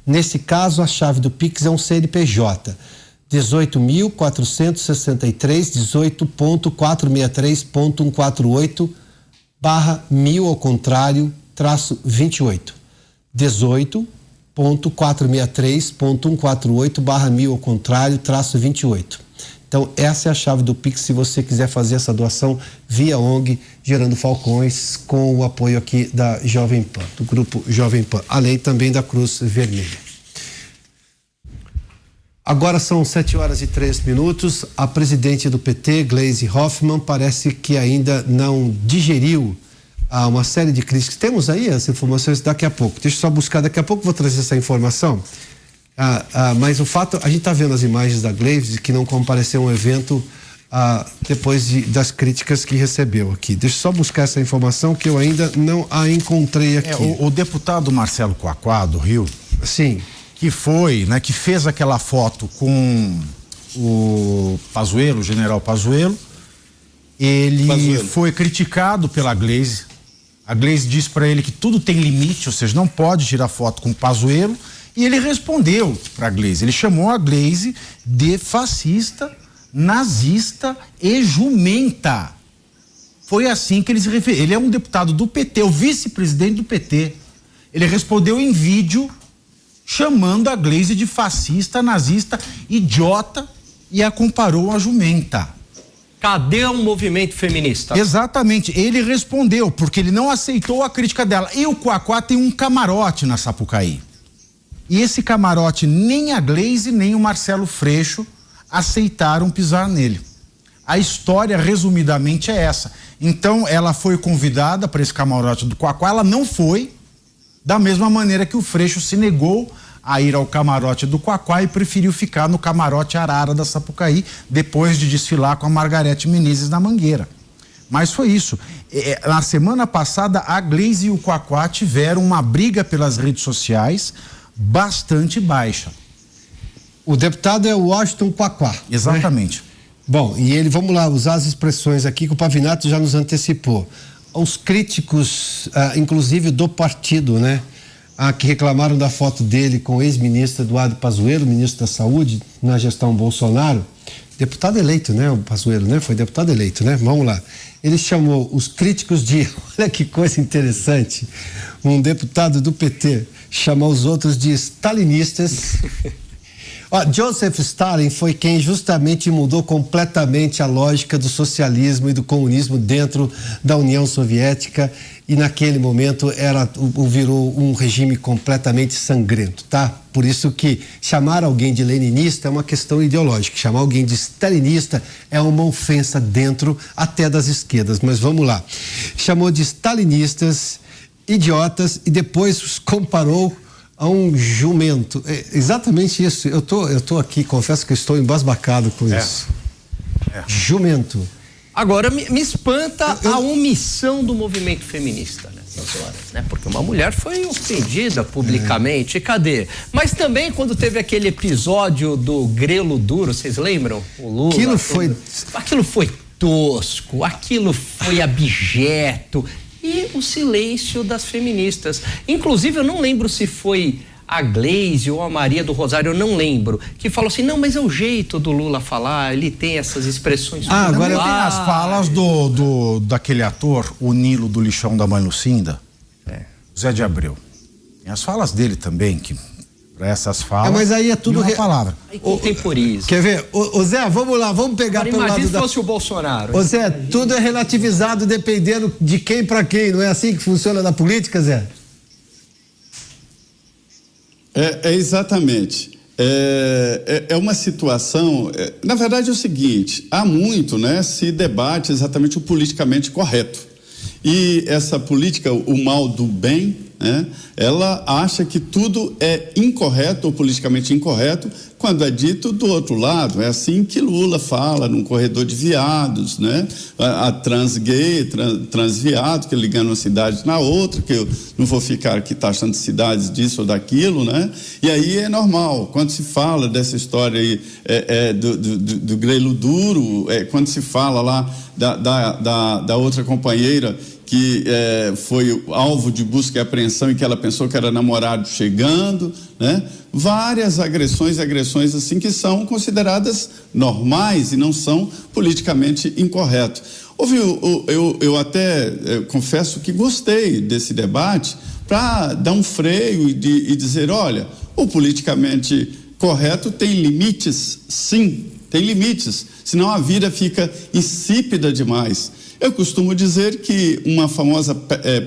Nesse caso, a chave do Pix é um CNPJ. 18.463, 18.463.148/1000 ao contrário, -28. 18.463.148/1000 ao contrário, -28. Então, essa é a chave do Pix se você quiser fazer essa doação via ONG Gerando Falcões, com o apoio aqui da Jovem Pan, do grupo Jovem Pan, além também da Cruz Vermelha. Agora são 7h03. A presidente do PT, Gleisi Hoffmann, parece que ainda não digeriu uma série de críticas. Temos aí as informações daqui a pouco. Deixa eu só buscar, daqui a pouco vou trazer essa informação. Mas o fato, a gente está vendo as imagens da Gleisi, que não compareceu ao evento depois das críticas que recebeu aqui. Deixa eu só buscar essa informação que eu ainda não a encontrei aqui. O deputado Marcelo Quaquá, do Rio. Sim. Que foi, né, que fez aquela foto com o Pazuello, o general Pazuello. Ele foi criticado pela Gleisi. A Gleisi disse para ele que tudo tem limite, ou seja, não pode tirar foto com o Pazuello. E ele respondeu para a Gleisi. Ele chamou a Gleisi de fascista, nazista e jumenta. Foi assim que ele se referiu. Ele é um deputado do PT, o vice-presidente do PT. Ele respondeu em vídeo chamando a Gleisi de fascista, nazista, idiota e a comparou a jumenta. Cadê o movimento feminista? Exatamente, ele respondeu, porque ele não aceitou a crítica dela. E o Quaquá tem um camarote na Sapucaí. E esse camarote, nem a Gleisi, nem o Marcelo Freixo aceitaram pisar nele. A história, resumidamente, é essa. Então, ela foi convidada para esse camarote do Quaquá, ela não foi, da mesma maneira que o Freixo se negou a ir ao camarote do Quaquá e preferiu ficar no camarote Arara da Sapucaí, depois de desfilar com a Margarete Menezes na Mangueira. Mas foi isso. Na semana passada, a Gleisi e o Quaquá tiveram uma briga pelas redes sociais bastante baixa. O deputado é o Washington Quaquá. Exatamente. Né? Bom, e ele, vamos lá, usar as expressões aqui que o Pavinato já nos antecipou. Os críticos, inclusive do partido, né? Que reclamaram da foto dele com o ex-ministro Eduardo Pazuello, ministro da Saúde, na gestão Bolsonaro. Deputado eleito, né? O Pazuello, né? Foi deputado eleito, né? Vamos lá. Ele chamou os críticos de... Olha que coisa interessante. Um deputado do PT chamou os outros de stalinistas. Joseph Stalin foi quem justamente mudou completamente a lógica do socialismo e do comunismo dentro da União Soviética, e naquele momento virou um regime completamente sangrento, tá? Por isso que chamar alguém de leninista é uma questão ideológica, chamar alguém de stalinista é uma ofensa dentro até das esquerdas, mas vamos lá. Chamou de stalinistas, idiotas, e depois os comparou a um jumento. É exatamente isso. Eu tô aqui, confesso que eu estou embasbacado com isso. Jumento. Agora, me espanta a omissão do movimento feminista nessas horas, né? Porque uma mulher foi ofendida publicamente. Cadê? Mas também quando teve aquele episódio do grelo duro, vocês lembram? O Lula. Aquilo foi tosco, aquilo foi abjeto. E o silêncio das feministas. Inclusive, eu não lembro se foi a Gleisi ou a Maria do Rosário, eu não lembro, que falou assim, não, mas é o jeito do Lula falar, ele tem essas expressões. Agora tem as falas daquele ator, o Nilo do Lixão da Mãe Lucinda, Zé de Abreu. Tem as falas dele também, que para essas falas... mas aí é tudo... uma palavra. Aí contemporiza. Quer ver? Ô Zé, vamos lá, vamos pegar pelo lado imagina se fosse o Bolsonaro. Ô Zé, tudo é relativizado dependendo de quem para quem, não é assim que funciona na política, Zé? Exatamente. É uma situação... na verdade é o seguinte, há muito, né, se debate exatamente o politicamente correto. E essa política, o mal do bem, né, ela acha que tudo é incorreto ou politicamente incorreto quando é dito do outro lado. É assim que Lula fala num corredor de viados, né? A transgay, transviado, que ligando uma cidade na outra, que eu não vou ficar aqui taxando cidades disso ou daquilo, né? E aí é normal, quando se fala dessa história aí do grelo duro, quando se fala lá da outra companheira que foi alvo de busca e apreensão e que ela pensou que era namorado chegando, né? Várias agressões assim que são consideradas normais e não são politicamente incorretas. Eu até confesso que gostei desse debate para dar um freio e dizer, olha, o politicamente correto tem limites, sim, tem limites, senão a vida fica insípida demais. Eu costumo dizer que uma famosa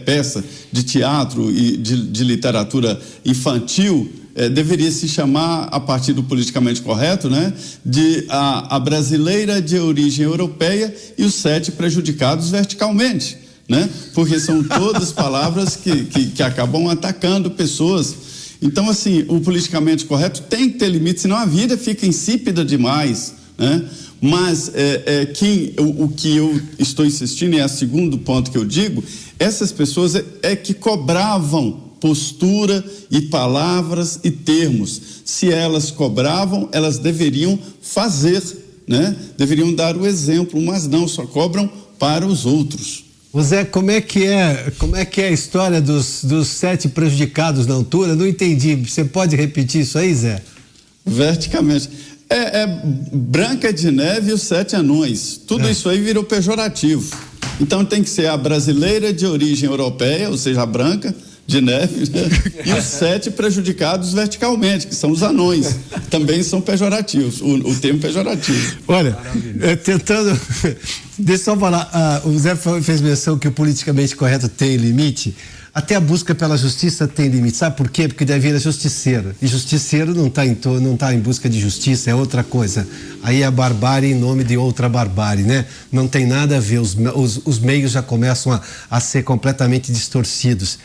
peça de teatro e de literatura infantil deveria se chamar, a partir do politicamente correto, né, de a brasileira de origem europeia e os 7 prejudicados verticalmente, né? Porque são todas palavras que acabam atacando pessoas. Então, assim, o politicamente correto tem que ter limite, senão a vida fica insípida demais, né? Mas o que eu estou insistindo, e é o segundo ponto que eu digo, essas pessoas que cobravam postura e palavras e termos. Se elas cobravam, elas deveriam fazer, né? Deveriam dar o exemplo, mas não, só cobram para os outros. Zé, como é que é a história dos 7 prejudicados na altura? Não entendi. Você pode repetir isso aí, Zé? Verticamente. Branca de Neve e os 7 anões. Tudo isso aí virou pejorativo. Então tem que ser a brasileira de origem europeia, ou seja, a Branca de Neve, né? E os 7 prejudicados verticalmente, que são os anões. Também são pejorativos, o termo pejorativo. Olha, tentando... Deixa eu só falar, o Zé fez menção que o politicamente correto tem limite. Até a busca pela justiça tem limite. Sabe por quê? Porque deve ir justiceiro. E justiceiro não está em busca de justiça, é outra coisa. Aí é barbárie em nome de outra barbárie, né? Não tem nada a ver, os meios já começam a ser completamente distorcidos.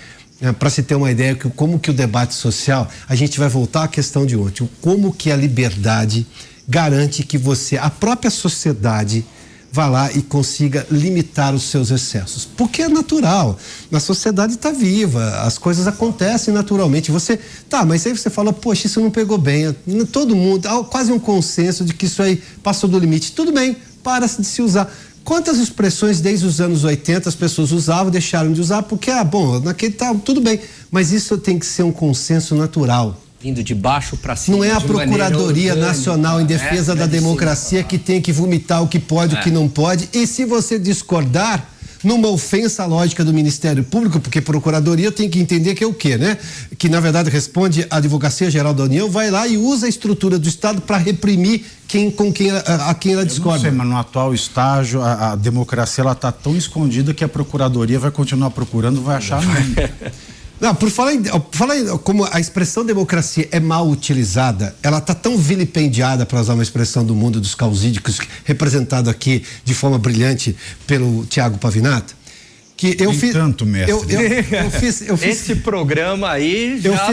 Para se ter uma ideia, como que o debate social, a gente vai voltar à questão de ontem, como que a liberdade garante que a própria sociedade, vá lá e consiga limitar os seus excessos. Porque é natural, a sociedade está viva, as coisas acontecem naturalmente. Mas aí você fala, poxa, isso não pegou bem, todo mundo, há quase um consenso de que isso aí passou do limite. Tudo bem, para-se de se usar. Quantas expressões desde os anos 80 as pessoas usavam, deixaram de usar, porque, naquele tudo bem, mas isso tem que ser um consenso natural. Vindo de baixo para cima. Não é a Procuradoria Nacional em Defesa da Democracia que tem que vomitar o que pode, o que não pode, e se você discordar, numa ofensa à lógica do Ministério Público, porque Procuradoria tem que entender que é o quê, né? Que na verdade responde à Advocacia Geral da União, vai lá e usa a estrutura do Estado para reprimir a quem ela discorda. Eu não sei, mas no atual estágio a democracia ela está tão escondida que a Procuradoria vai continuar procurando, vai achar mesmo. Não, por falar em como a expressão democracia é mal utilizada, ela está tão vilipendiada, para usar uma expressão do mundo dos causídicos, representado aqui de forma brilhante pelo Tiago Pavinato, que eu fiz... tanto, mestre. Eu fiz esse programa aí já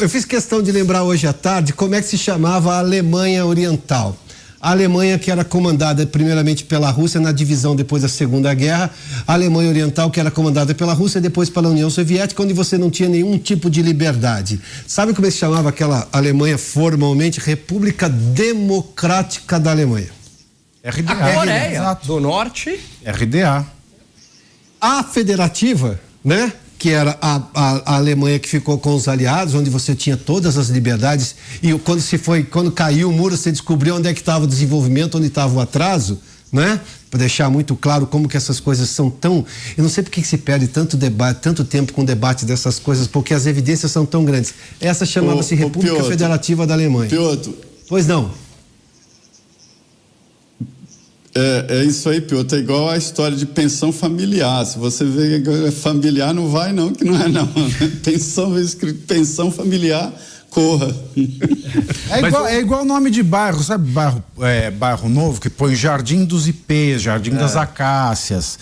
eu fiz questão de lembrar hoje à tarde como é que se chamava a Alemanha Oriental. A Alemanha, que era comandada primeiramente pela Rússia na divisão depois da Segunda Guerra, a Alemanha Oriental, que era comandada pela Rússia, depois pela União Soviética, onde você não tinha nenhum tipo de liberdade. Sabe como é que se chamava aquela Alemanha formalmente? República Democrática da Alemanha. RDA. A Coreia do Norte. RDA. A federativa, né? Que era a Alemanha que ficou com os aliados, onde você tinha todas as liberdades, e quando caiu o muro, você descobriu onde é que estava o desenvolvimento, onde estava o atraso, né? Para deixar muito claro como que essas coisas são tão... Eu não sei por que se perde tanto tempo com debate dessas coisas, porque as evidências são tão grandes. Essa chamava-se República Piotr, Federativa da Alemanha. Piotr. Pois não. É isso aí, Piotr, é igual a história de pensão familiar. Se você vê familiar, não vai não, que não é não. Pensão familiar, corra. É igual o nome de bairro, sabe? Bairro Novo, que põe Jardim dos Ipês, Jardim das Acácias,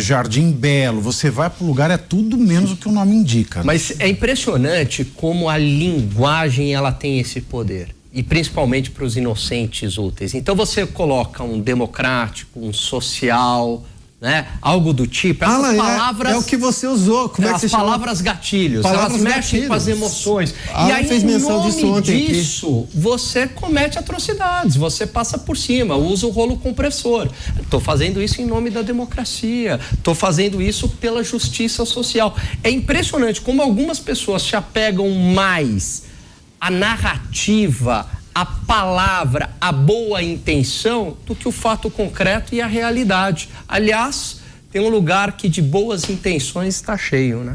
Jardim Belo. Você vai pro lugar, é tudo menos o que o nome indica. Né? Mas é impressionante como a linguagem ela tem esse poder. E principalmente para os inocentes úteis. Então você coloca um democrático, um social, né? Algo do tipo. Essas palavras... É o que você usou. Como é que você chama? As palavras gatilhos. Palavras elas mexem gatilhos. com as emoções. E aí, fez menção disso ontem disso, você comete atrocidades. Você passa por cima, usa o rolo compressor. Estou fazendo isso em nome da democracia. Estou fazendo isso pela justiça social. É impressionante como algumas pessoas se apegam mais à narrativa, a palavra, a boa intenção, do que o fato concreto e a realidade. Aliás, tem um lugar que de boas intenções está cheio, né?